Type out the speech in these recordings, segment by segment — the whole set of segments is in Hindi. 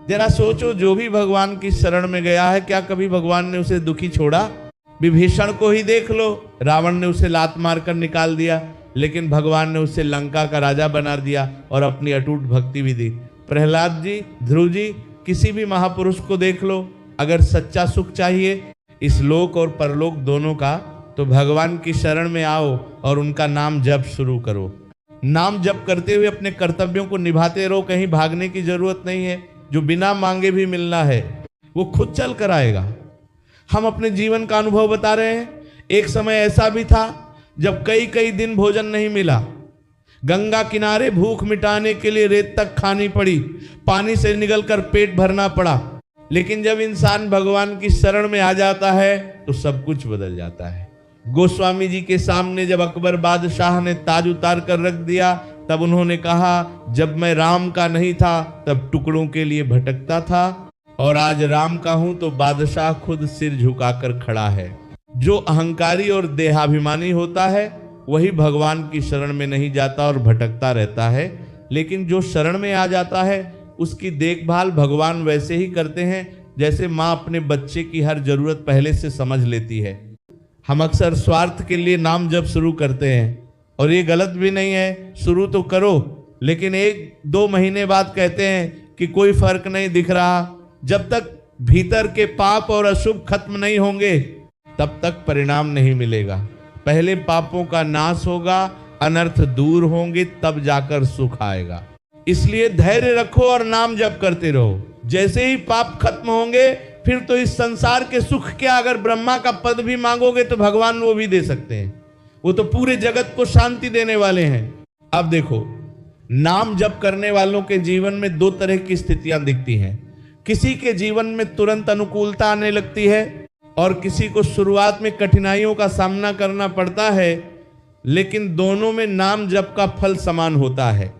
जरा सोचो, जो भी भगवान की शरण में गया है, क्या कभी भगवान ने उसे दुखी छोड़ा? विभीषण को ही देख लो, रावण ने उसे लात मारकर निकाल दिया, लेकिन भगवान ने उसे लंका का राजा बना दिया और अपनी अटूट भक्ति भी दी। प्रहलाद जी, ध्रुव जी, किसी भी महापुरुष को देख लो, अगर सच्चा सुख चाहिए इस लोक और परलोक दोनों का, तो भगवान की शरण में आओ और उनका नाम जप शुरू करो। नाम जप करते हुए अपने कर्तव्यों को निभाते रहो, कहीं भागने की जरूरत नहीं है। जो बिना मांगे भी मिलना है वो खुद चल कर आएगा। हम अपने जीवन का अनुभव बता रहे हैं। एक समय ऐसा भी था जब कई कई दिन भोजन नहीं मिला, गंगा किनारे भूख मिटाने के लिए रेत तक खानी पड़ी, पानी से निगलकर पेट भरना पड़ा। लेकिन जब इंसान भगवान की शरण में आ जाता है तो सब कुछ बदल जाता है। गोस्वामी जी के सामने जब अकबर बादशाह ने ताज उतार कर रख दिया, तब उन्होंने कहा, जब मैं राम का नहीं था तब टुकड़ों के लिए भटकता था, और आज राम का हूं तो बादशाह खुद सिर झुकाकर खड़ा है। जो अहंकारी और देहाभिमानी होता है वही भगवान की शरण में नहीं जाता और भटकता रहता है, लेकिन जो शरण में आ जाता है उसकी देखभाल भगवान वैसे ही करते हैं जैसे माँ अपने बच्चे की हर जरूरत पहले से समझ लेती है। हम अक्सर स्वार्थ के लिए नाम जप शुरू करते हैं, और ये गलत भी नहीं है, शुरू तो करो, लेकिन 1-2 महीने बाद कहते हैं कि कोई फर्क नहीं दिख रहा। जब तक भीतर के पाप और अशुभ खत्म नहीं होंगे तब तक परिणाम नहीं मिलेगा। पहले पापों का नाश होगा, अनर्थ दूर होंगे, तब जाकर सुख आएगा। इसलिए धैर्य रखो और नाम जप करते रहो। जैसे ही पाप खत्म होंगे फिर तो इस संसार के सुख क्या, अगर ब्रह्मा का पद भी मांगोगे तो भगवान वो भी दे सकते हैं। वो तो पूरे जगत को शांति देने वाले हैं। अब देखो, नाम जप करने वालों के जीवन में 2 तरह की स्थितियां दिखती हैं। किसी के जीवन में तुरंत अनुकूलता आने लगती है और किसी को शुरुआत में कठिनाइयों का सामना करना पड़ता है, लेकिन दोनों में नाम जप का फल समान होता है।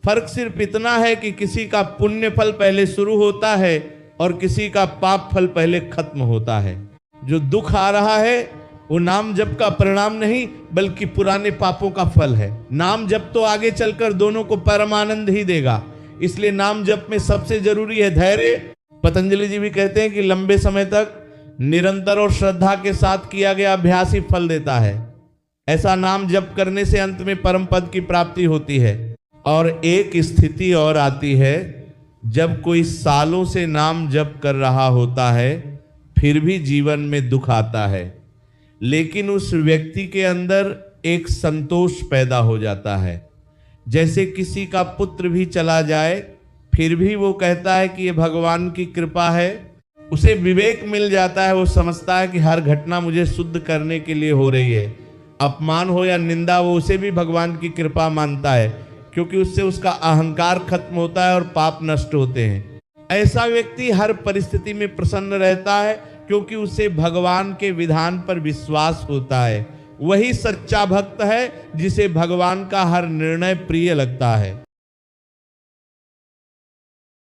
फर्क सिर्फ इतना है कि किसी का पुण्य फल पहले शुरू होता है और किसी का पाप फल पहले खत्म होता है। जो दुख आ रहा है वो नाम जप का परिणाम नहीं बल्कि पुराने पापों का फल है। नाम जप तो आगे चलकर दोनों को परमानंद ही देगा। इसलिए नाम जप में सबसे जरूरी है धैर्य। पतंजलि जी भी कहते हैं कि लंबे समय तक निरंतर और श्रद्धा के साथ किया गया अभ्यास ही फल देता है। ऐसा नाम जप करने से अंत में परम पद की प्राप्ति होती है। और एक स्थिति और आती है, जब कोई सालों से नाम जप कर रहा होता है फिर भी जीवन में दुख आता है, लेकिन उस व्यक्ति के अंदर एक संतोष पैदा हो जाता है। जैसे किसी का पुत्र भी चला जाए फिर भी वो कहता है कि ये भगवान की कृपा है। उसे विवेक मिल जाता है, वो समझता है कि हर घटना मुझे शुद्ध करने के लिए हो रही है। अपमान हो या निंदा, वो उसे भी भगवान की कृपा मानता है, क्योंकि उससे उसका अहंकार खत्म होता है और पाप नष्ट होते हैं। ऐसा व्यक्ति हर परिस्थिति में प्रसन्न रहता है, क्योंकि उसे भगवान के विधान पर विश्वास होता है। वही सच्चा भक्त है जिसे भगवान का हर निर्णय प्रिय लगता है।